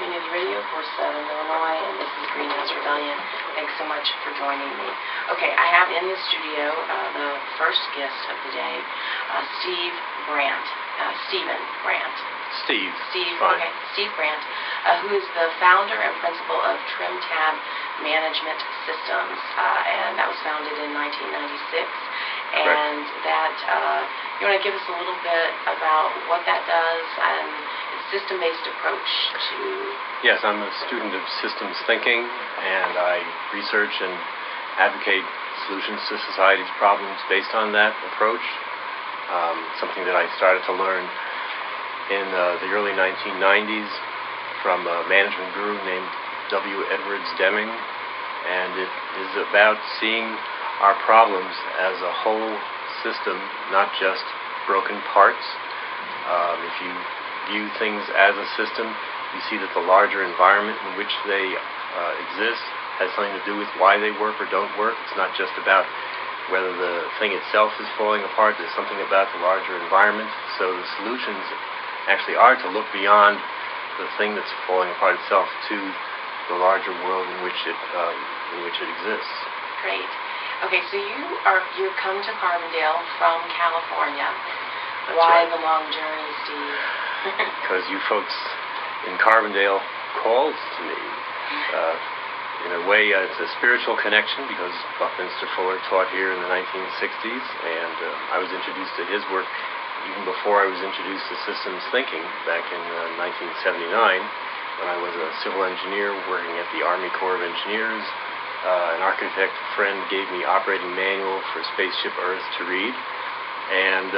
Community Radio for Southern Illinois, and this is Greenhouse Rebellion. Thanks so much for joining me. Okay, I have in the studio the first guest of the day, Steve Brant. Stephen Brant. Steve. Fine. Okay, Steve Brant, who is the founder and principal of Trimtab Management Systems, and that was founded in 1996. And that, you want to give us a little bit about what that does and its system-based approach to... Yes, I'm a student of systems thinking, and I research and advocate solutions to society's problems based on that approach. Something that I started to learn in the early 1990s from a management guru named W. Edwards Deming, and it is about seeing our problems as a whole system, not just broken parts. If you view things as a system, you see that the larger environment in which they exist has something to do with why they work or don't work. It's not just about whether the thing itself is falling apart. There's something about the larger environment. So the solutions actually are to look beyond the thing that's falling apart itself to the larger world in which it exists. Great. Okay, so you come to Carbondale from California. That's Why right. the long journey, Steve? Because you folks in Carbondale called to me. In a way, it's a spiritual connection because Buckminster Fuller taught here in the 1960s, and I was introduced to his work even before I was introduced to systems thinking back in 1979 when I was a civil engineer working at the Army Corps of Engineers. An architect friend gave me operating manual for Spaceship Earth to read, and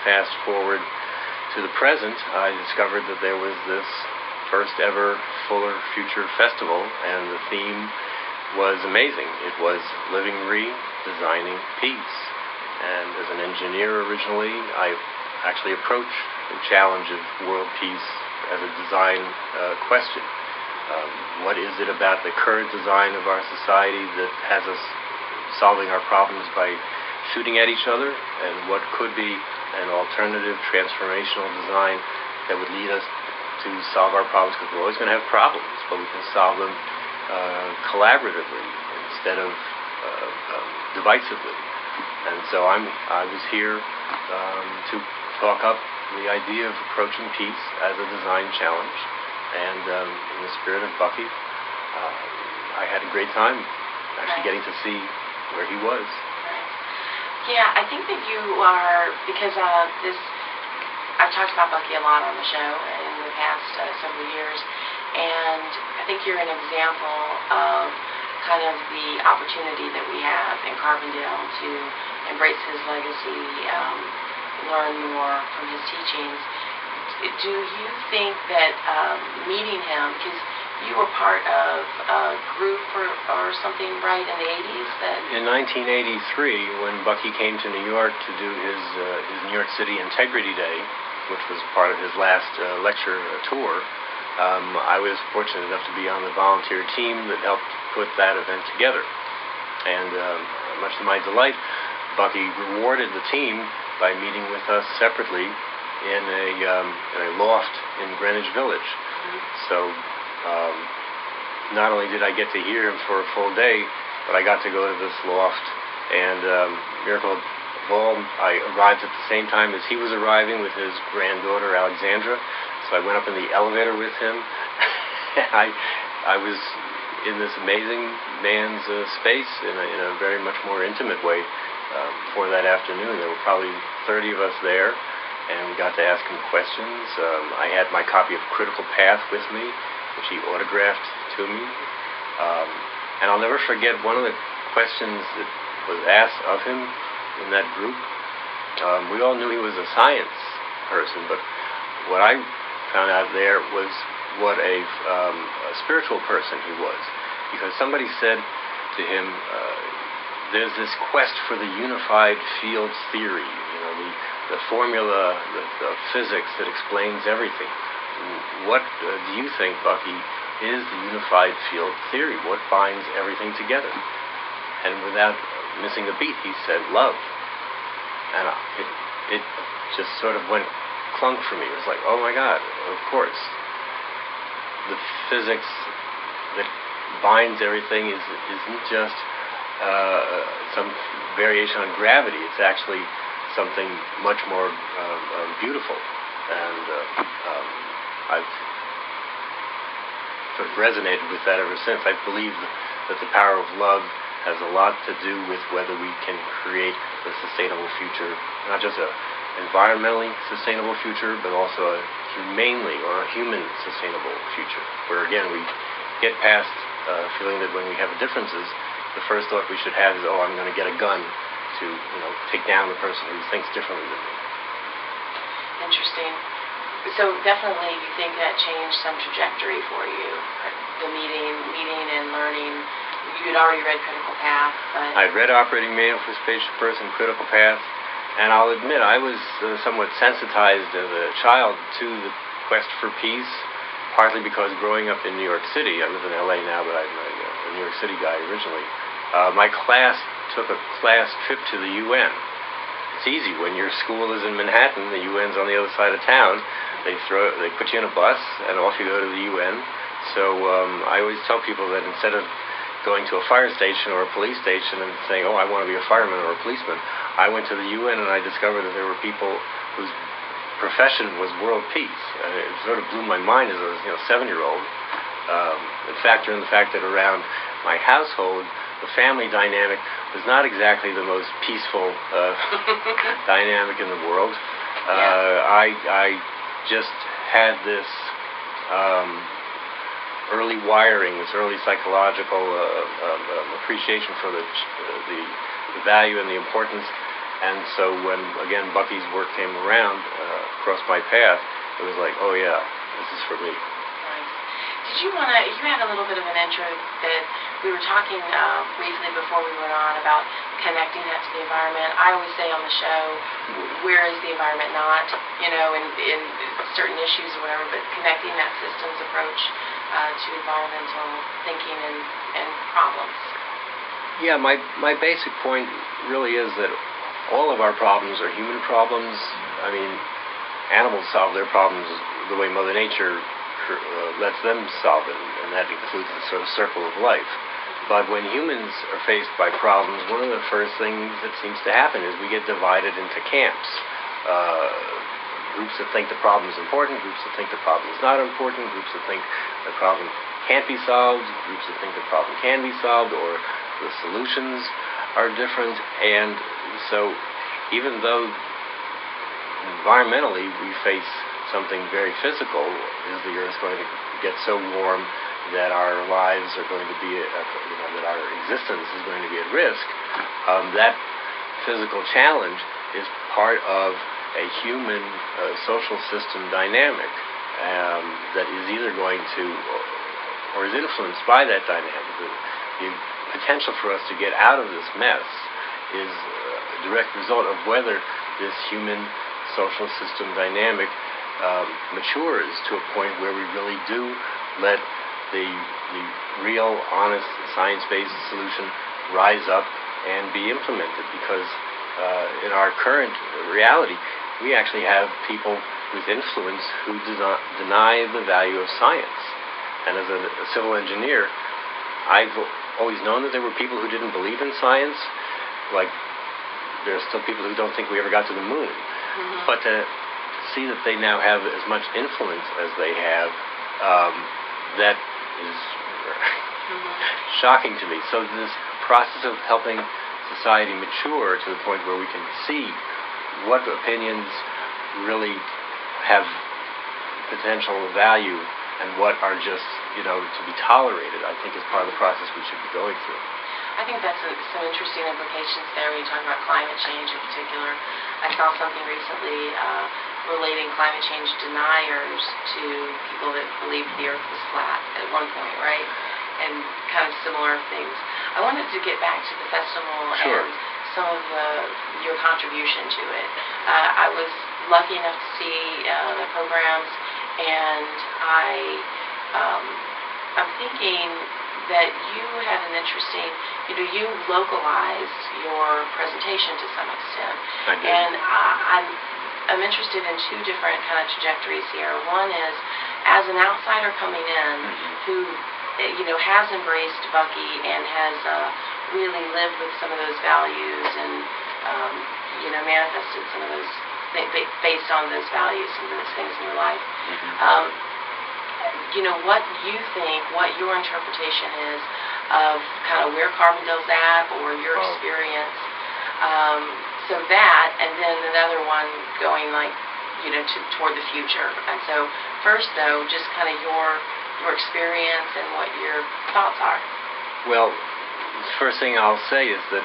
fast forward to the present, I discovered that there was this first ever Fuller Future Festival, and the theme was amazing. It was living redesigning peace. And as an engineer originally, I actually approached the challenge of world peace as a design question. What is it about the current design of our society that has us solving our problems by shooting at each other, and what could be an alternative transformational design that would lead us to solve our problems? Because we're always going to have problems, but we can solve them collaboratively instead of divisively. And so I was here to talk up the idea of approaching peace as a design challenge. And in the spirit of Bucky, I had a great time actually getting to see where he was. Yeah, I think that you are, because I've talked about Bucky a lot on the show in the past several years, and I think you're an example of kind of the opportunity that we have in Carbondale to embrace his legacy, learn more from his teachings. Do you think that meeting him, because you were part of a group or something, right, in the 80s? In 1983, when Bucky came to New York to do his New York City Integrity Day, which was part of his last lecture tour, I was fortunate enough to be on the volunteer team that helped put that event together. And much to my delight, Bucky rewarded the team by meeting with us separately in a loft in Greenwich Village. So not only did I get to hear him for a full day, but I got to go to this loft, and miracle of all, I arrived at the same time as he was arriving with his granddaughter Alexandra. So I went up in the elevator with him. I was in this amazing man's space in a very much more intimate way for that afternoon. There were probably 30 of us there, and we got to ask him questions. I had my copy of Critical Path with me, which he autographed to me. And I'll never forget one of the questions that was asked of him in that group. We all knew he was a science person, but what I found out there was what a spiritual person he was. Because somebody said to him, there's this quest for the unified field theory, the formula, the physics that explains everything. What do you think, Bucky, is the unified field theory? What binds everything together? And without missing a beat, he said, love. And it just sort of went clunk for me. It was like, oh my God, of course. the physics that binds everything isn't just some variation on gravity. It's actually something much more beautiful, and I've sort of resonated with that ever since. I believe that the power of love has a lot to do with whether we can create a sustainable future, not just a environmentally sustainable future, but also a humanely or a human sustainable future, where again we get past feeling that when we have differences, the first thought we should have is, oh, I'm going to get a gun to take down the person who thinks differently than me. Interesting. So definitely you think that changed some trajectory for you, the meeting and learning. You had already read Critical Path, but... I'd read Operating Manual for a Spaceship Person, Critical Path, and I'll admit I was somewhat sensitized as a child to the quest for peace, partly because growing up in New York City, I live in L.A. now, but I'm a New York City guy originally, my class took a class trip to the UN. It's easy. When your school is in Manhattan, the UN's on the other side of town. They put you in a bus, and off you go to the UN. So I always tell people that instead of going to a fire station or a police station and saying, oh, I want to be a fireman or a policeman, I went to the UN and I discovered that there were people whose profession was world peace. It sort of blew my mind as a 7-year-old. Factor in the fact that around my household, the family dynamic was not exactly the most peaceful dynamic in the world. I just had this early wiring, this early psychological appreciation for the value and the importance. And so when, again, Bucky's work came around, across my path, it was like, oh yeah, this is for me. Nice. Did you had a little bit of an intro that we were talking briefly before we went on about connecting that to the environment. I always say on the show, where is the environment not, in certain issues or whatever, but connecting that systems approach to environmental thinking and problems. Yeah, my basic point really is that all of our problems are human problems. I mean, animals solve their problems the way Mother Nature lets them solve it, and that includes the sort of circle of life. But when humans are faced by problems, one of the first things that seems to happen is we get divided into camps. Groups that think the problem is important, groups that think the problem is not important, groups that think the problem can't be solved, groups that think the problem can be solved, or the solutions are different. And so even though environmentally we face something very physical, is the Earth going to get so warm that our lives are going to be, that our existence is going to be at risk, that physical challenge is part of a human social system dynamic that is either going to, or is influenced by that dynamic. The potential for us to get out of this mess is a direct result of whether this human social system dynamic matures to a point where we really do let the real, honest, science-based solution rise up and be implemented. Because in our current reality, we actually have people with influence who do not deny the value of science. And as a civil engineer, I've always known that there were people who didn't believe in science. Like, there are still people who don't think we ever got to the moon. Mm-hmm. But to see that they now have as much influence as they have, that is shocking to me. So this process of helping society mature to the point where we can see what opinions really have potential value and what are just, to be tolerated, I think is part of the process we should be going through. I think that's some interesting implications there when you talk about climate change in particular. I saw something recently relating climate change deniers to people that believed the Earth was flat at one point, right? And kind of similar things. I wanted to get back to the festival. Sure. And some of your contribution to it. I was lucky enough to see the programs, and I'm thinking that you had an interesting, you localized your presentation to some extent. I did. And I'm interested in two different kind of trajectories here. One is as an outsider coming in who, has embraced Bucky and has really lived with some of those values and, manifested some of those, based on those values, some of those things in your life, what you think, what your interpretation is of kind of where Carbondale's at or your experience. So that, and then another one going toward the future. And so first, though, just kind of your experience and what your thoughts are. Well, the first thing I'll say is that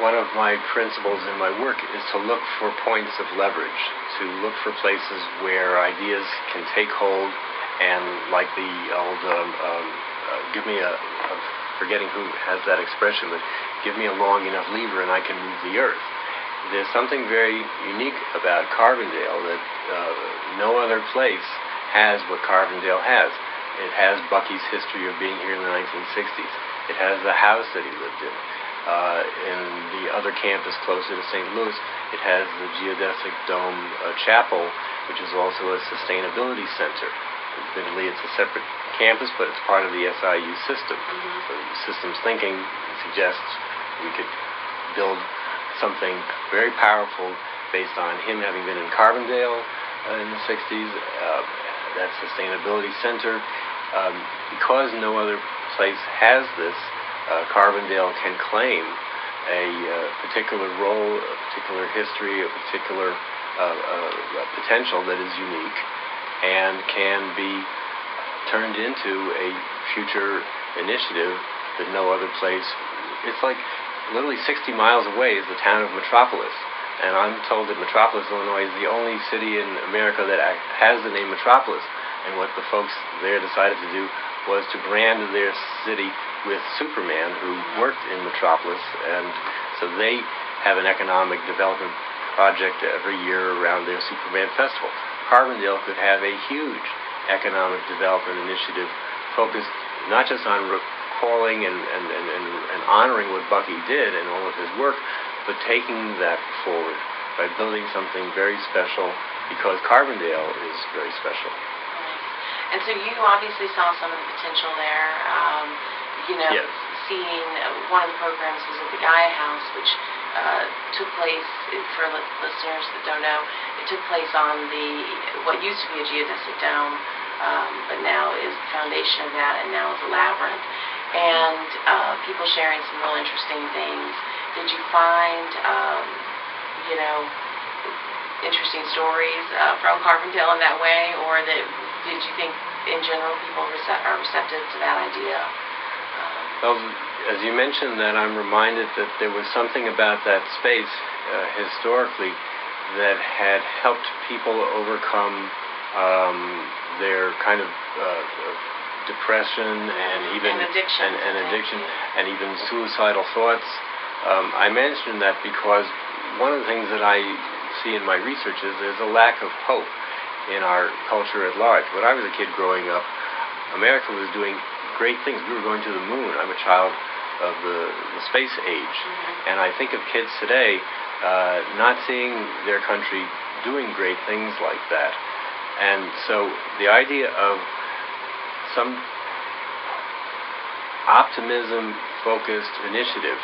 one of my principles in my work is to look for points of leverage, to look for places where ideas can take hold and, like the old, forgetting who has that expression, but give me a long enough lever and I can move the earth. There's something very unique about Carbondale that no other place has what Carbondale has. It has Bucky's history of being here in the 1960s. It has the house that he lived in. In the other campus closer to St. Louis, it has the Geodesic Dome Chapel, which is also a sustainability center. Admittedly, it's a separate campus, but it's part of the SIU system. So systems thinking suggests we could build something very powerful based on him having been in Carbondale in the 60s, that sustainability center. Because no other place has this, Carbondale can claim a particular role, a particular history, a particular potential that is unique and can be turned into a future initiative that no other place. It's like literally 60 miles away is the town of Metropolis. And I'm told that Metropolis, Illinois is the only city in America that has the name Metropolis. And what the folks there decided to do was to brand their city with Superman, who worked in Metropolis. And so they have an economic development project every year around their Superman Festival. Carbondale could have a huge economic development initiative focused not just on recalling and honoring what Bucky did and all of his work, but taking that forward by building something very special, because Carbondale is very special. Nice. And so you obviously saw some of the potential there. Yes. Seeing one of the programs was at the Buckys House, which took place, for listeners that don't know, it took place on what used to be a geodesic dome, but now is the foundation of that, and now is a labyrinth. And people sharing some real interesting things. Did you find, interesting stories from Carbondale in that way, or did you think, in general, people are receptive to that idea? Well, as you mentioned that, I'm reminded that there was something about that space historically that had helped people overcome their kind of depression and even addiction, and even suicidal thoughts. I mentioned that because one of the things that I see in my research is there's a lack of hope in our culture at large. When I was a kid growing up, America was doing great things. We were going to the moon. I'm a child of the space age. And I think of kids today not seeing their country doing great things like that. And so the idea of some optimism-focused initiative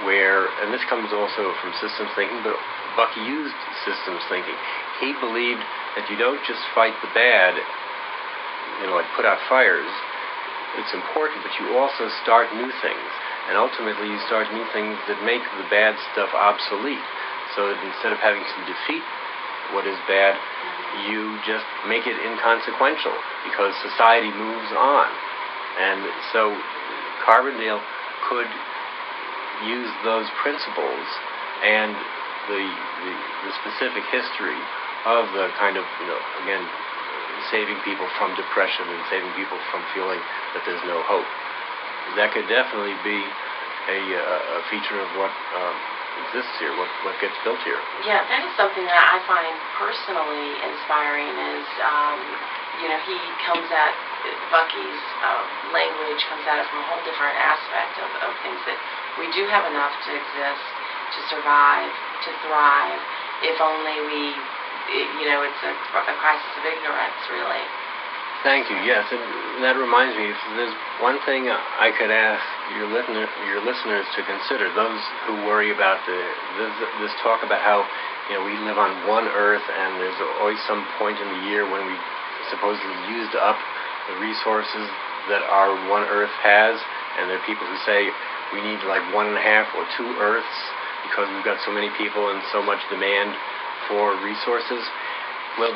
where, and this comes also from systems thinking, but Bucky used systems thinking. He believed that you don't just fight the bad, like put out fires. It's important, but you also start new things. And ultimately you start new things that make the bad stuff obsolete. So that instead of having to defeat what is bad, you just make it inconsequential because society moves on. And so Carbondale could use those principles and the specific history of the kind of, again, saving people from depression and saving people from feeling that there's no hope. That could definitely be a feature of what exists here, what gets built here. Yeah, that is something that I find personally inspiring is, he comes at Bucky's language comes at it from a whole different aspect of things that we do have enough to exist, to survive, to thrive, if only we, it's a crisis of ignorance, really. Thank you. Yes, and that reminds me, if there's one thing I could ask your listeners to consider, those who worry about this talk about how we live on one Earth, and there's always some point in the year when we supposedly used up the resources that our one Earth has, and there are people who say we need like 1.5 or 2 Earths because we've got so many people and so much demand for resources. Well,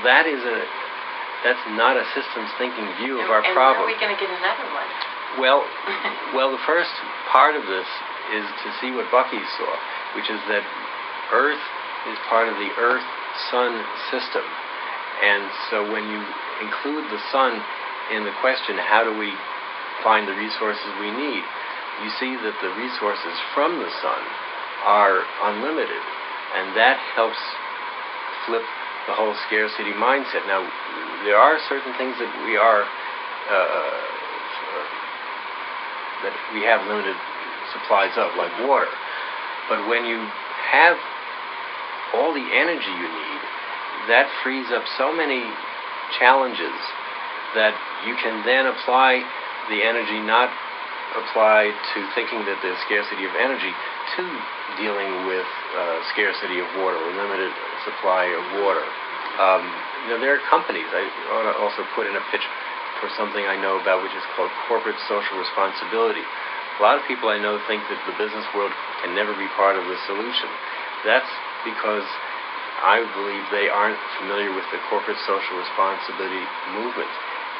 that's not a systems thinking view of our problem. And are we going to get another one? Well, the first part of this is to see what Bucky saw, which is that Earth is part of the Earth-Sun system. And so when you include the sun in the question, how do we find the resources we need, you see that the resources from the sun are unlimited, and that helps flip the whole scarcity mindset. Now, there are certain things that we have limited supplies of, like water. But when you have all the energy you need, that frees up so many challenges that you can then apply the energy, not apply to thinking that there's scarcity of energy, to dealing with scarcity of water or limited supply of water. There are companies, I ought to also put in a pitch for something I know about, which is called corporate social responsibility. A lot of people I know think that the business world can never be part of the solution. That's because I believe they aren't familiar with the corporate social responsibility movement.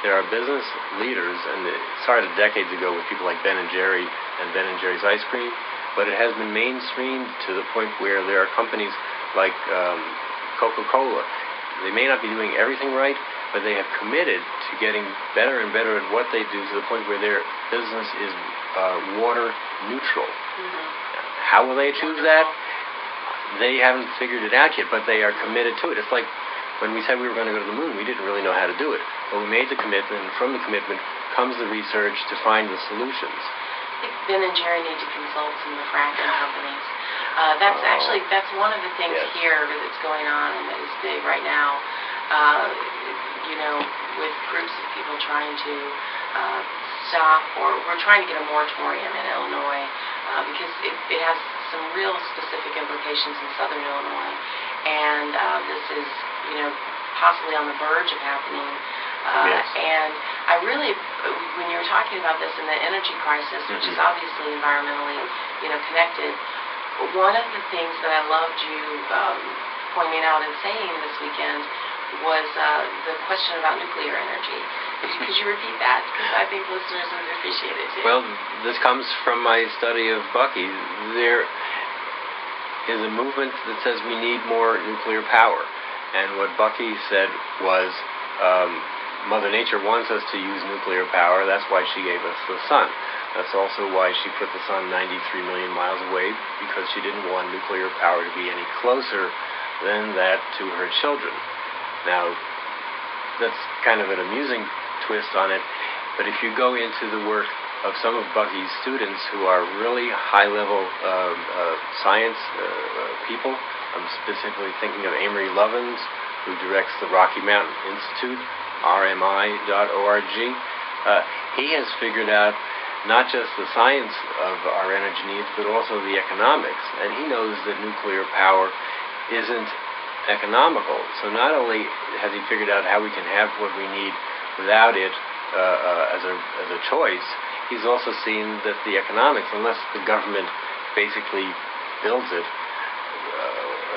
There are business leaders, and it started decades ago with people like Ben & Jerry and Ben & Jerry's ice cream, but it has been mainstreamed to the point where there are companies like Coca-Cola. They may not be doing everything right, but they have committed to getting better and better at what they do, to the point where their business is water neutral. Mm-hmm. How will they achieve that? They haven't figured it out yet, but they are committed to it. It's like when we said we were going to go to the moon, we didn't really know how to do it. But we made the commitment, and from the commitment comes the research to find the solutions. I think Ben and Jerry need to consult some of the fracking companies. That's one of the things here that's going on and that is big right now. With groups of people trying to stop, or we're trying to get a moratorium in Illinois because it has some real specific implications in southern Illinois, and this is possibly on the verge of happening. And I really, when you were talking about this in the energy crisis, which is obviously environmentally connected, one of the things that I loved you pointing out and saying this weekend was the question about nuclear energy. Could you repeat that? Because I think listeners would appreciate it too. Well, this comes from my study of Bucky. There is a movement that says we need more nuclear power. And what Bucky said was, Mother Nature wants us to use nuclear power. That's why she gave us the sun. That's also why she put the sun 93 million miles away, because she didn't want nuclear power to be any closer than that to her children. Now, that's kind of an amusing twist on it, but if you go into the work of some of Bucky's students who are really high-level science people, I'm specifically thinking of Amory Lovins, who directs the Rocky Mountain Institute, rmi.org. He has figured out not just the science of our energy needs, but also the economics, and he knows that nuclear power isn't economical. So not only has he figured out how we can have what we need without it as a choice, he's also seen that the economics, unless the government basically builds it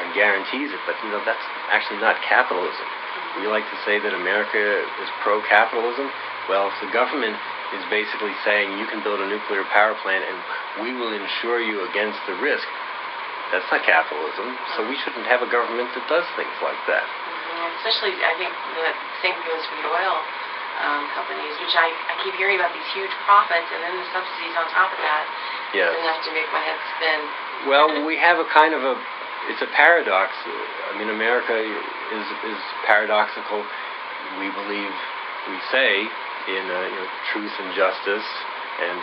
and guarantees it, but that's actually not capitalism. We like to say that America is pro-capitalism. Well, if the government is basically saying you can build a nuclear power plant and we will insure you against the risk, that's not capitalism. So we shouldn't have a government that does things like that. Especially, I think the same goes for the oil companies, which I keep hearing about these huge profits, and then the subsidies on top of that. Yes. It's enough to make my head spin. Well, we have it's a paradox. I mean, America is paradoxical. We say in truth and justice, and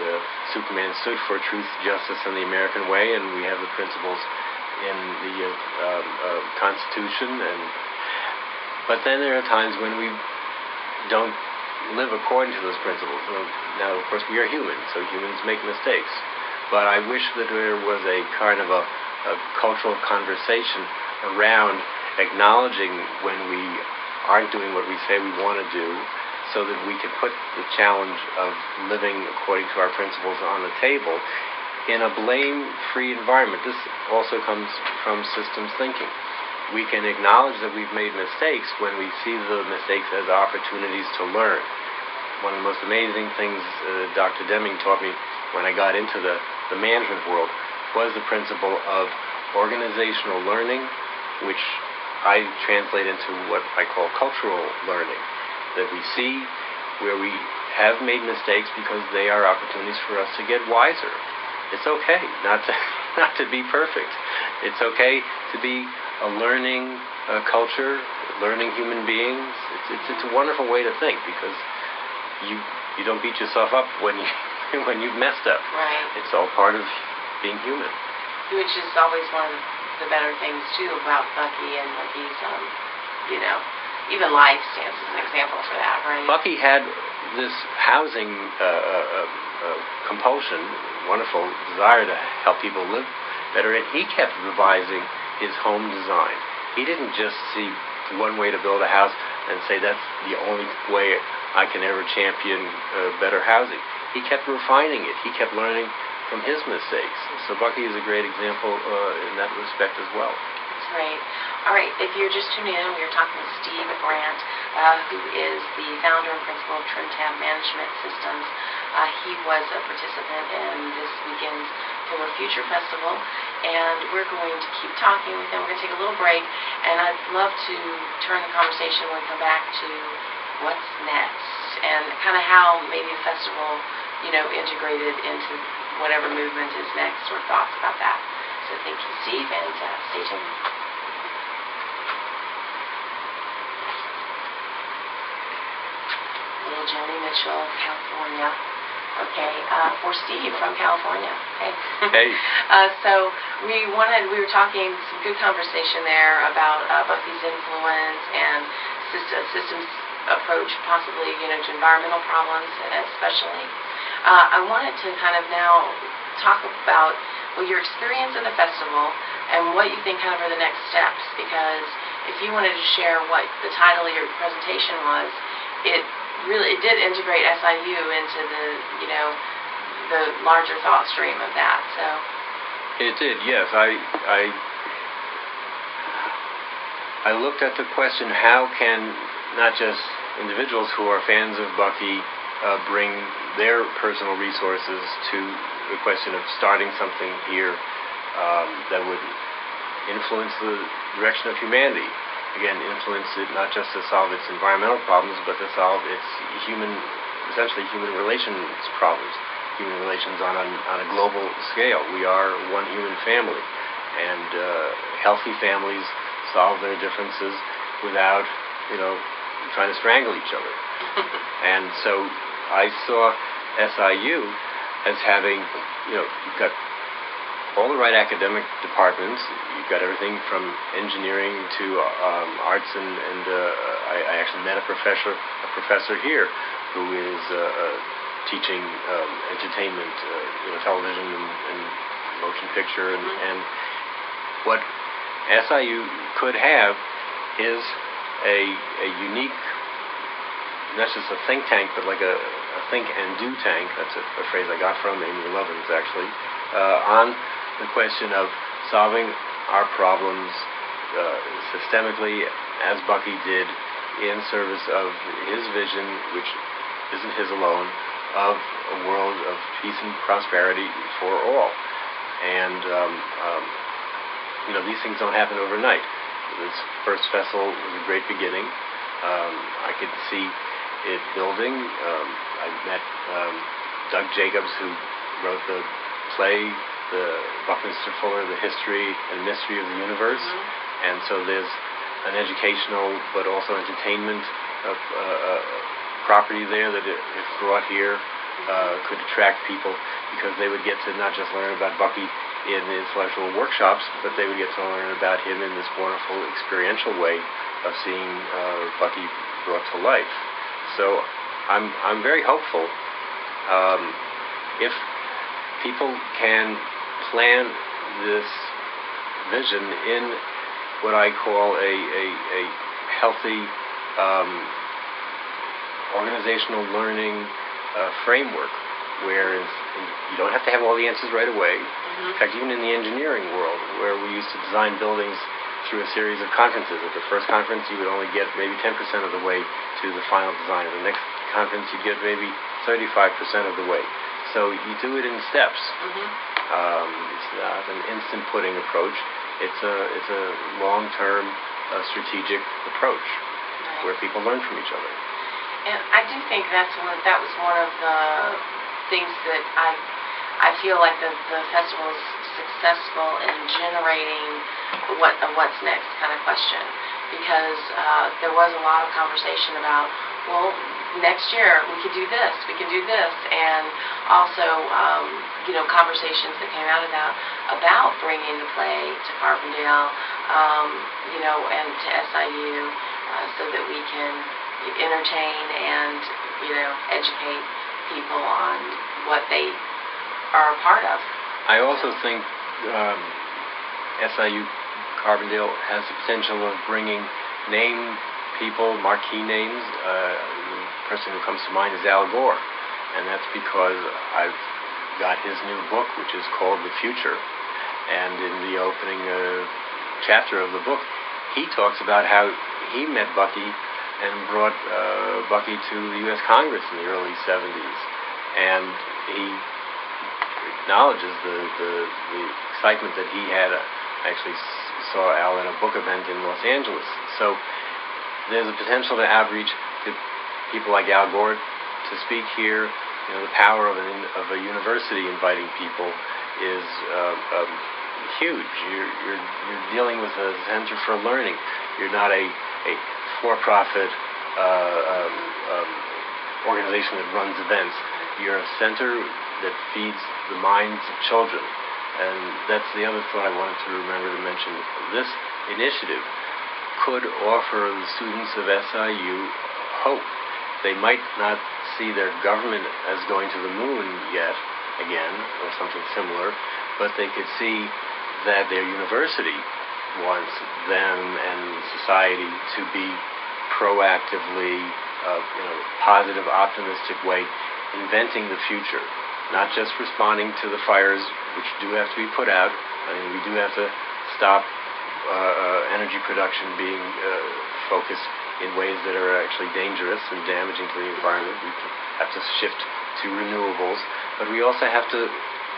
Superman stood for truth, justice, and the American way, and we have the principles in the Constitution. But then there are times when we don't live according to those principles. Now, of course, we are humans, so humans make mistakes. But I wish that there was a kind of a cultural conversation around acknowledging when we aren't doing what we say we want to do, so that we can put the challenge of living according to our principles on the table in a blame-free environment. This also comes from systems thinking. We can acknowledge that we've made mistakes when we see the mistakes as opportunities to learn. One of the most amazing things Dr. Deming taught me when I got into the management world was the principle of organizational learning, which I translate into what I call cultural learning, that we see where we have made mistakes because they are opportunities for us to get wiser. It's okay not to be perfect. It's okay to be a learning culture, learning human beings. It's a wonderful way to think, because you don't beat yourself up when you've messed up. Right. It's all part of being human. Which is always one of the better things too about Bucky and Bucky's, even life stands as an example for that, right? Bucky had this housing compulsion, wonderful desire to help people live better, and he kept revising his home design. He didn't just see one way to build a house and say that's the only way I can ever champion better housing. He kept refining it. He kept learning from his mistakes. So Bucky is a great example in that respect as well. That's great. All right, if you're just tuning in, we are talking with Steve Brant, who is the founder and principal of Trimtab Management Systems. He was a participant in this weekend's Fuller Future Festival, and we're going to keep talking with him. We're going to take a little break, and I'd love to turn the conversation when we come back to what's next, and kind of how maybe the festival, integrated into whatever movement is next, or thoughts about that. So thank you, Steve, and stay tuned. Little Joni Mitchell, California. Okay, for Steve from California. Hey. Hey. So we were talking some good conversation there about Bucky's influence and systems approach, possibly, to environmental problems, especially. I wanted to kind of now talk about your experience at the festival and what you think kind of are the next steps, because if you wanted to share what the title of your presentation was, it did integrate SIU into the larger thought stream of that. So it did, yes. I looked at the question, how can not just individuals who are fans of Bucky bring their personal resources to the question of starting something here that would influence the direction of humanity. Again, influence it not just to solve its environmental problems, but to solve its essentially human relations problems, human relations on a global scale. We are one human family, and healthy families solve their differences without, trying to strangle each other. And so I saw SIU as having, you've got all the right academic departments. You've got everything from engineering to arts, and I actually met a professor here who is teaching entertainment, television and motion picture, and what SIU could have is a unique, not just a think tank, but like a think and do tank. That's a phrase I got from Amy Lovins, actually, on the question of solving our problems systemically, as Bucky did, in service of his vision, which isn't his alone, of a world of peace and prosperity for all. And these things don't happen overnight. This first festival was a great beginning. I could see it building. I met Doug Jacobs, who wrote the play, the Buckminster Fuller, The History and Mystery of the Universe. And so there's an educational but also entertainment property there that, if brought here, could attract people, because they would get to not just learn about Bucky in the intellectual workshops, but they would get to learn about him in this wonderful experiential way of seeing Bucky brought to life. So I'm very hopeful. If people can plan this vision in what I call a healthy organizational learning framework, where you don't have to have all the answers right away. In fact, even in the engineering world, where we used to design buildings through a series of conferences. At the first conference, you would only get maybe 10% of the way to the final design. At the next conference, you'd get maybe 35% of the way. So you do it in steps. It's not an instant pudding approach. It's a long-term strategic approach where people learn from each other. And I do think that was one of the things that I feel like the festival is successful in generating what's next kind of question, because there was a lot of conversation about, well, next year we could do this, and also conversations that came out of that about bringing the play to Carbondale, and to SIU, so that we can entertain and educate people on what they are a part of. I also think SIU Carbondale has the potential of bringing name people, marquee names. The person who comes to mind is Al Gore, and that's because I've got his new book, which is called The Future, and in the opening chapter of the book, he talks about how he met Bucky and brought Bucky to the U.S. Congress in the early 70s, and he acknowledges the excitement that he had. I actually saw Al at a book event in Los Angeles. So there's a potential to outreach to people like Al Gore to speak here. The power of a university inviting people is huge. You're dealing with a center for learning. You're not a for-profit organization that runs events. You're a center that feeds the minds of children. And that's the other thought I wanted to remember to mention. This initiative could offer the students of SIU hope. They might not see their government as going to the moon yet, again, or something similar, but they could see that their university wants them and society to be proactively, positive, optimistic way, inventing the future, not just responding to the fires which do have to be put out. I mean, we do have to stop energy production being focused in ways that are actually dangerous and damaging to the environment. We have to shift to renewables, but we also have to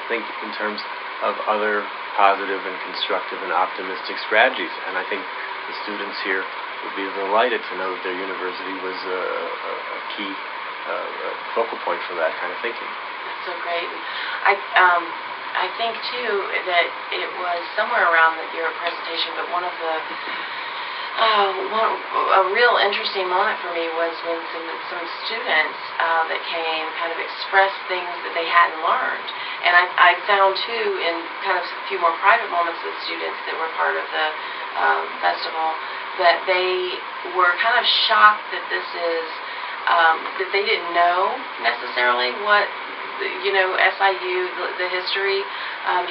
think in terms of other positive and constructive and optimistic strategies. And I think the students here would be delighted to know that their university was a key focal point for that kind of thinking. That's so great. I think too that it was somewhere around your presentation, but one of the a real interesting moment for me was when some students that came kind of expressed things that they hadn't learned. And I found too, in kind of a few more private moments with students that were part of the festival, that they were kind of shocked that this is that they didn't know necessarily what SIU, the history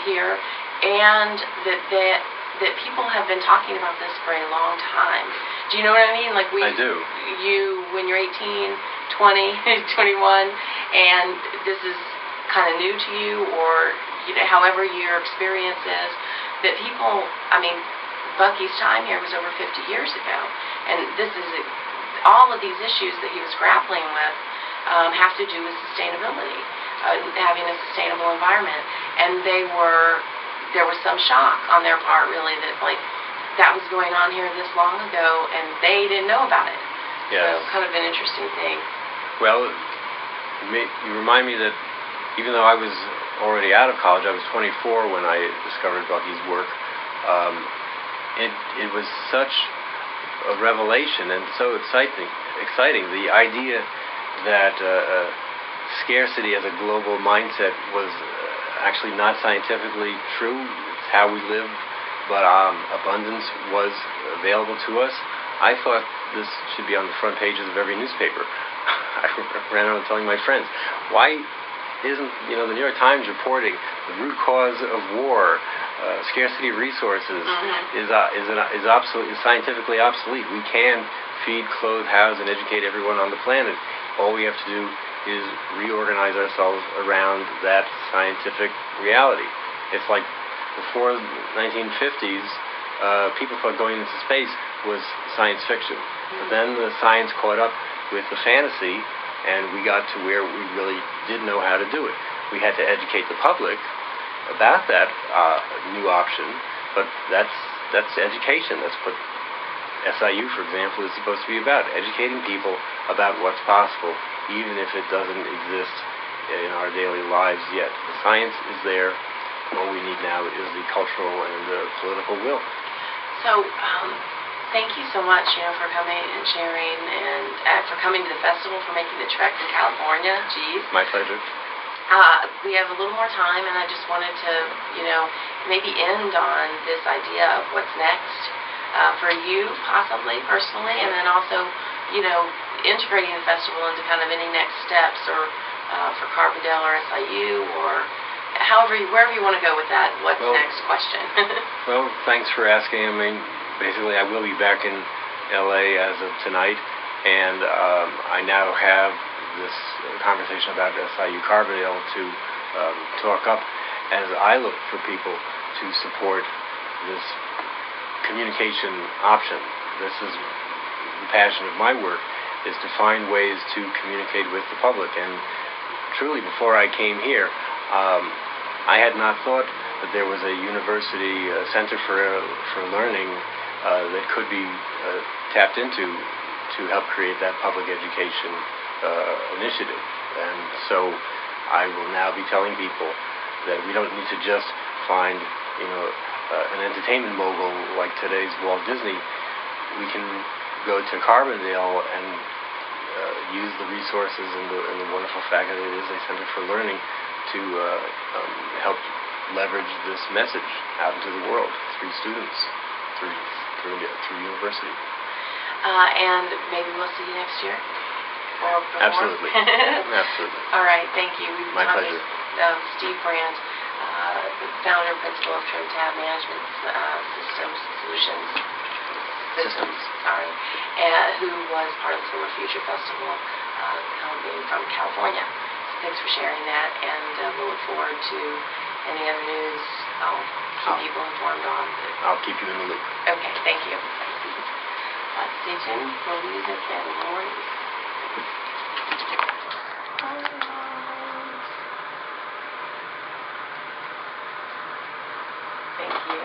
here, and that people have been talking about this for a long time. Do you know what I mean? Like I do. When you're 18, 20, 21, and this is kind of new to you, or however your experience is, that people, Bucky's time here was over 50 years ago, and this is all of these issues that he was grappling with have to do with sustainability, having a sustainable environment, and there was some shock on their part, really, that was going on here this long ago, and they didn't know about it. Yes. So kind of an interesting thing. Well, you remind me that even though I was already out of college, I was 24 when I discovered Bucky's work. It was such a revelation and so exciting. The idea that scarcity as a global mindset was actually not scientifically true. It's how we live, but abundance was available to us. I thought this should be on the front pages of every newspaper. I ran around telling my friends, why isn't the New York Times reporting the root cause of war, scarcity of resources is scientifically obsolete. We can feed, clothe, house, and educate everyone on the planet. All we have to do is reorganize ourselves around that scientific reality. It's like before the 1950s, people thought going into space was science fiction. But then the science caught up with the fantasy, and we got to where we really did know how to do it. We had to educate the public about that new option, but that's education. That's what SIU, for example, is supposed to be about, educating people about what's possible, even if it doesn't exist in our daily lives yet. The science is there. All we need now is the cultural and political will. So, thank you so much, for coming and sharing, and for coming to the festival, for making the trek from California. Geez. My pleasure. We have a little more time, and I just wanted to, maybe end on this idea of what's next for you, possibly, personally, and then also, integrating the festival into kind of any next steps, or for Carbondale or SIU, or wherever you want to go with that. What's next question? Well, thanks for asking. I mean, basically, I will be back in LA as of tonight, and I now have this conversation about SIU Carbondale to talk up as I look for people to support this communication option. This is the passion of my work, is to find ways to communicate with the public. And truly, before I came here, I had not thought that there was a university center for learning that could be tapped into to help create that public education initiative. And so I will now be telling people that we don't need to just find an entertainment mogul like today's Walt Disney. We can go to Carbondale and use the resources and the wonderful fact that it is a center for learning to help leverage this message out into the world through students, through university. And maybe we'll see you next year? Or before? Absolutely. Absolutely. All right, thank you. My pleasure. Steve Brant, the founder and principal of Trimtab Management Systems, who was part of the Solar Future Festival coming from California. So thanks for sharing that, and we'll look forward to any other news. I'll keep people informed on. I'll keep you in the loop. Okay, thank you. Stay tuned for music and more news. Thank you.